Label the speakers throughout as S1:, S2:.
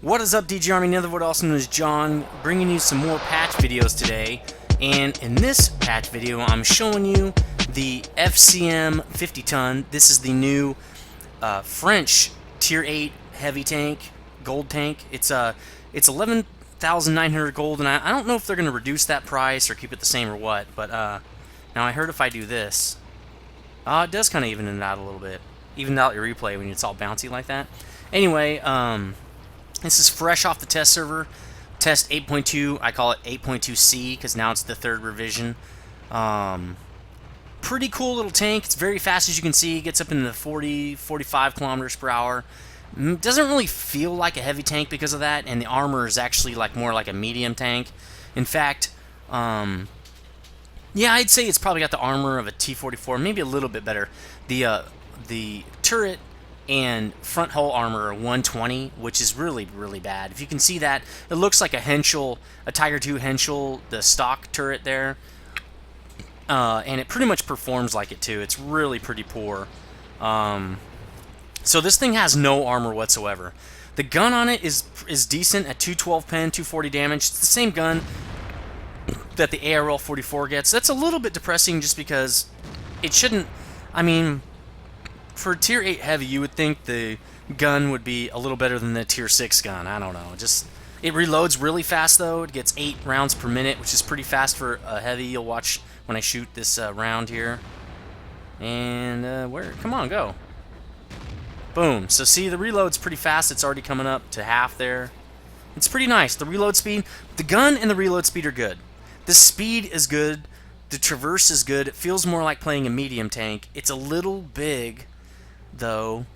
S1: What is up, DG Army Netherwood, also known as John, bringing you some more patch videos today. And in this patch video, I'm showing you the FCM 50t. This is the new French Tier 8 heavy tank, gold tank. It's 11,900 gold, and I don't know if they're going to reduce that price or keep it the same or what. But now I heard if I do this, it does kind of even it out a little bit. Even out your replay when it's all bouncy like that. Anyway, this is fresh off the test server, test 8.2. I call it 8.2C because now it's the third revision. Pretty cool little tank. It's very fast, as you can see. It gets up into the 40, 45 kilometers per hour. Doesn't really feel like a heavy tank because of that, and the armor is actually like more like a medium tank. In fact, yeah, I'd say it's probably got the armor of a T-44, maybe a little bit better. The turret and front hull armor are 120, which is really, really bad. If you can see that, it looks like a Henschel, a Tiger II Henschel, the stock turret there. And it pretty much performs like it too. It's really pretty poor. So this thing has no armor whatsoever. The gun on it is decent at 212 pen, 240 damage. It's the same gun that the ARL 44 gets. That's a little bit depressing just because it shouldn't, I mean, for Tier 8 heavy, you would think the gun would be a little better than the Tier 6 gun. I don't know. Just it reloads really fast, though. It gets 8 rounds per minute, which is pretty fast for a heavy. You'll watch when I shoot this round here. And where? Come on, go. Boom. So see, the reload's pretty fast. It's already coming up to half there. It's pretty nice. The reload speed, the gun and the reload speed are good. The speed is good. The traverse is good. It feels more like playing a medium tank. It's a little big, though,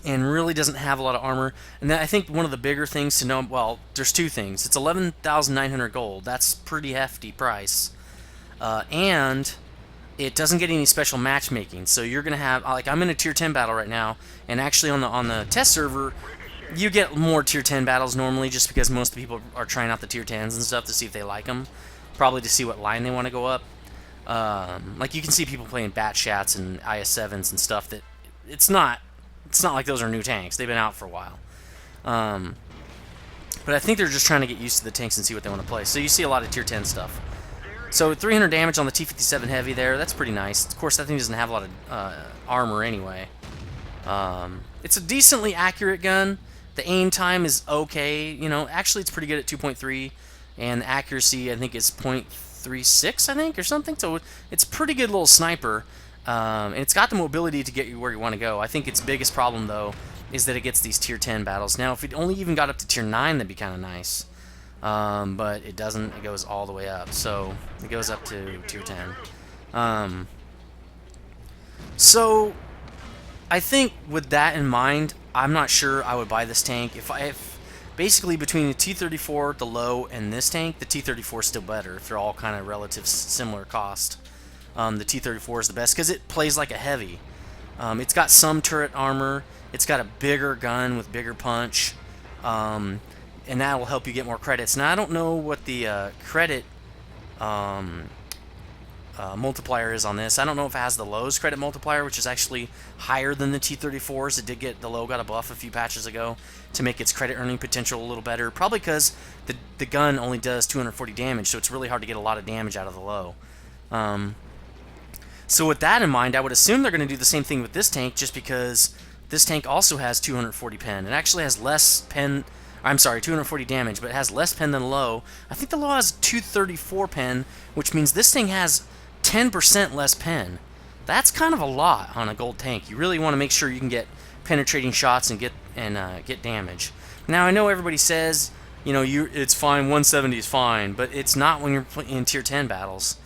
S1: and really doesn't have a lot of armor. And I think one of the bigger things to know, well, there's two things. It's 11,900 gold. That's pretty hefty price. And it doesn't get any special matchmaking. So you're going to have, like, I'm in a Tier 10 battle right now, and actually on the test server, you get more Tier 10 battles normally just because most of the people are trying out the Tier 10s and stuff to see if they like them. Probably to see what line they want to go up. Like you can see people playing Bat Shats and IS-7s and stuff that it's not like those are new tanks. They've been out for a while. But I think they're just trying to get used to the tanks and see what they want to play. So you see a lot of Tier 10 stuff. So 300 damage on the T-57 Heavy there. That's pretty nice. Of course, that thing doesn't have a lot of armor anyway. It's a decently accurate gun. The aim time is okay. You know, actually, it's pretty good at 2.3. And the accuracy, I think, is 0.36, I think, or something. So it's a pretty good little sniper. And it's got the mobility to get you where you want to go. I think its biggest problem, though, is that it gets these Tier 10 battles. Now, if it only even got up to Tier 9, that'd be kind of nice. But it doesn't. It goes all the way up. So it goes up to Tier 10. So I think with that in mind, I'm not sure I would buy this tank. If basically between the T-34, the low, and this tank, the T-34 is still better if they're all kind of relative similar cost. The T-34 is the best because it plays like a heavy. It's got some turret armor. It's got a bigger gun with bigger punch. And that will help you get more credits. Now, I don't know what the credit multiplier is on this. I don't know if it has the low's credit multiplier, which is actually higher than the T-34's. It did get, the low got a buff a few patches ago to make its credit earning potential a little better. Probably because the gun only does 240 damage, so it's really hard to get a lot of damage out of the low. So with that in mind, I would assume they're going to do the same thing with this tank, just because this tank also has 240 pen. It actually has less pen. I'm sorry, 240 damage, but it has less pen than the low. I think the low has 234 pen, which means this thing has 10% less pen. That's kind of a lot on a gold tank. You really want to make sure you can get penetrating shots and get damage. Now, I know everybody says, you know, it's fine, 170 is fine, but it's not when you're in Tier 10 battles.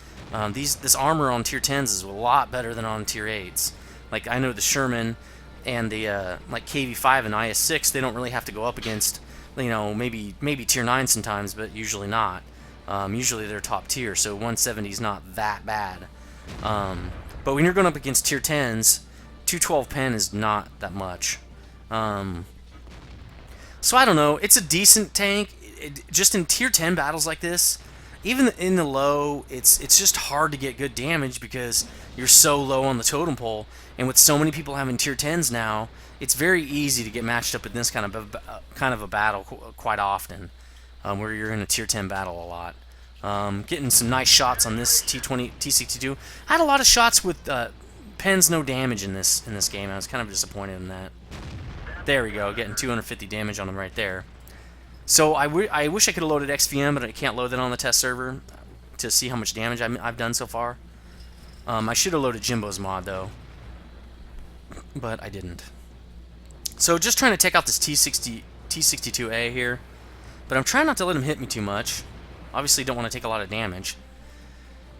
S1: This armor on Tier 10s is a lot better than on Tier 8s. Like, I know the Sherman and the like KV-5 and IS-6, they don't really have to go up against, you know, maybe Tier 9 sometimes, but usually not. Usually they're top tier, so 170 is not that bad. But when you're going up against Tier 10s, 212 pen is not that much. So I don't know. It's a decent tank. Just in Tier 10 battles like this, even in the low, it's just hard to get good damage because you're so low on the totem pole, and with so many people having tier 10s now, it's very easy to get matched up in this kind of a battle quite often, where you're in a tier 10 battle a lot. Getting some nice shots on this T20 T62. I had a lot of shots with pens no damage in this game. I was kind of disappointed in that. There we go, getting 250 damage on him right there. So I wish I could have loaded XVM, but I can't load that on the test server to see how much damage I've done so far. I should have loaded Jimbo's mod, though, but I didn't. So just trying to take out this T62A here, but I'm trying not to let him hit me too much. Obviously don't want to take a lot of damage.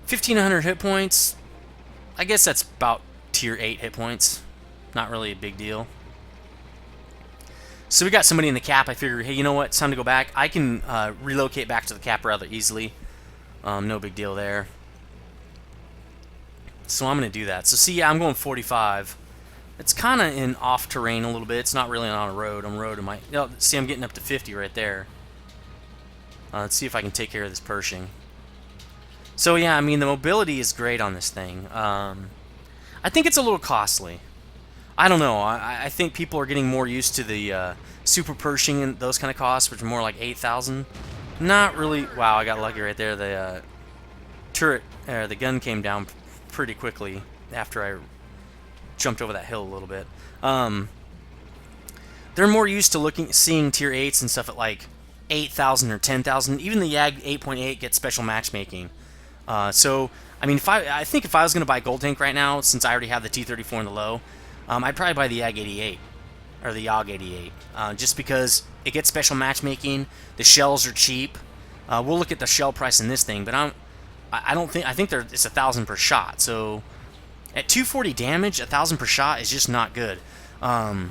S1: 1,500 hit points. I guess that's about tier 8 hit points. Not really a big deal. So we got somebody in the cap. I figured, hey, you know what? It's time to go back. I can relocate back to the cap rather easily. No big deal there. So I'm going to do that. So see, yeah, I'm going 45. It's kind of in off terrain a little bit. It's not really on a road. On road, see, I'm getting up to 50 right there. Let's see if I can take care of this Pershing. So yeah, I mean, the mobility is great on this thing. I think it's a little costly. I don't know. I think people are getting more used to the Super Pershing and those kind of costs, which are more like 8,000. Not really. Wow, I got lucky right there. The turret, the gun came down pretty quickly after I jumped over that hill a little bit. They're more used to seeing tier 8s and stuff at like 8,000 or 10,000. Even the YAG 8.8 gets special matchmaking. So, I mean, I think if I was going to buy Gold Tank right now, since I already have the T-34 in the low, I'd probably buy the YAG 88, or the YAG 88, just because it gets special matchmaking, the shells are cheap. We'll look at the shell price in this thing, but I think it's 1,000 per shot, so at 240 damage, 1,000 per shot is just not good. The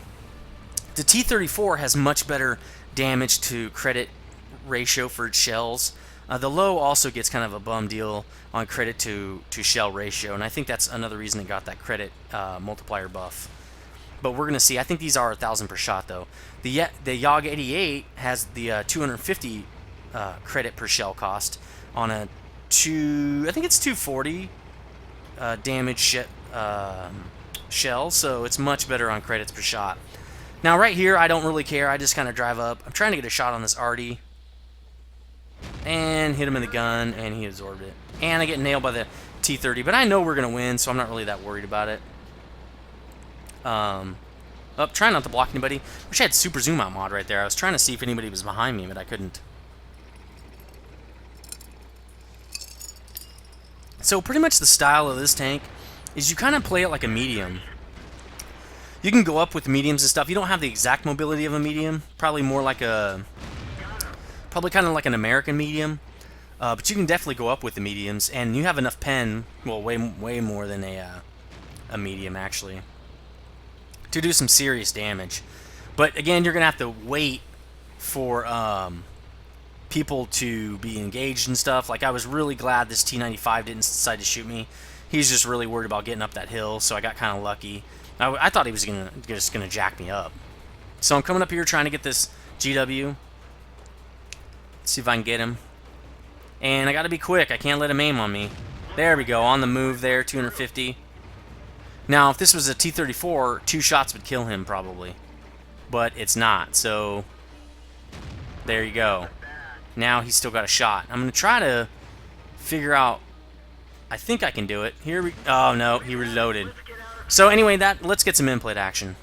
S1: T-34 has much better damage to credit ratio for its shells. The low also gets kind of a bum deal on credit to shell ratio, and I think that's another reason it got that credit multiplier buff. But we're going to see. I think these are 1,000 per shot, though. The YAG 88 has the 250 credit per shell cost on I think it's 240 damage shell, so it's much better on credits per shot. Now, right here, I don't really care. I just kind of drive up. I'm trying to get a shot on this Artie. And hit him in the gun, and he absorbed it. And I get nailed by the T-30, but I know we're going to win, so I'm not really that worried about it. Trying not to block anybody. Wish I had super zoom out mod right there. I was trying to see if anybody was behind me, but I couldn't. So pretty much the style of this tank is you kind of play it like a medium. You can go up with mediums and stuff. You don't have the exact mobility of a medium. Probably more like probably kind of like an American medium. But you can definitely go up with the mediums, and you have enough pen, well, way more than a medium, actually, to do some serious damage. But again, you're going to have to wait for people to be engaged and stuff. Like, I was really glad this T-95 didn't decide to shoot me. He's just really worried about getting up that hill, so I got kind of lucky. I thought he was just gonna jack me up. So I'm coming up here trying to get this GW. Let's see if I can get him. And I gotta be quick. I can't let him aim on me. There we go. On the move there, 250. Now, if this was a T-34, 2 shots would kill him probably. But it's not, so there you go. Now he's still got a shot. I'm gonna try to figure out. I think I can do it. Oh no, he reloaded. So anyway, let's get some in-plate action.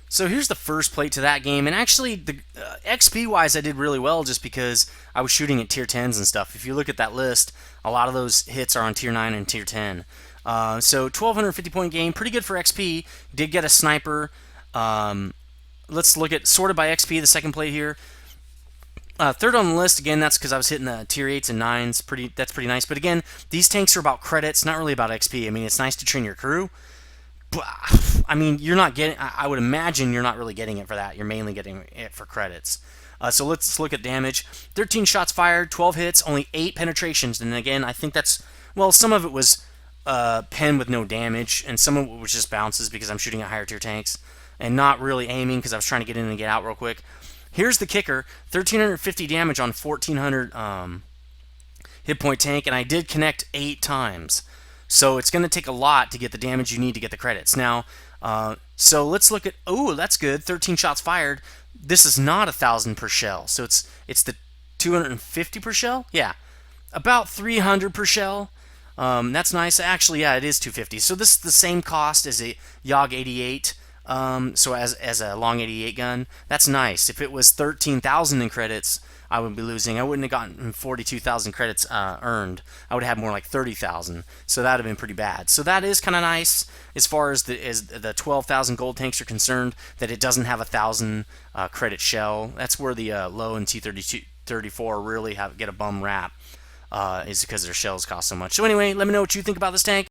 S1: So here's the first plate to that game, and actually, the XP-wise, I did really well just because I was shooting at tier 10s and stuff. If you look at that list, a lot of those hits are on tier 9 and tier 10. So 1,250-point game, pretty good for XP. Did get a sniper. Let's look at sorted by XP, the second plate here. Third on the list, again, that's because I was hitting the tier 8s and 9s. That's pretty nice. But again, these tanks are about credits, not really about XP. I mean, it's nice to train your crew. But, I mean, you're not getting... I would imagine you're not really getting it for that. You're mainly getting it for credits. So let's look at damage. 13 shots fired, 12 hits, only 8 penetrations. And again, I think that's... Well, some of it was pen with no damage, and some of it was just bounces because I'm shooting at higher tier tanks. And not really aiming because I was trying to get in and get out real quick. Here's the kicker, 1,350 damage on 1,400 hit point tank, and I did connect 8 times. So it's going to take a lot to get the damage you need to get the credits. Now, so let's look at, oh, that's good, 13 shots fired. This is not 1,000 per shell, so it's the 250 per shell? Yeah, about 300 per shell. That's nice. Actually, yeah, it is 250. So this is the same cost as a YOG 88. So as a long 88 gun, that's nice. If it was 13,000 in credits, I would be losing. I wouldn't have gotten 42,000 credits earned. I would have more like 30,000. So that would have been pretty bad. So that is kind of nice as far as the 12,000 gold tanks are concerned, that it doesn't have 1,000 credit shell. That's where the low and T34 really get a bum rap. Is because their shells cost so much. So anyway, let me know what you think about this tank.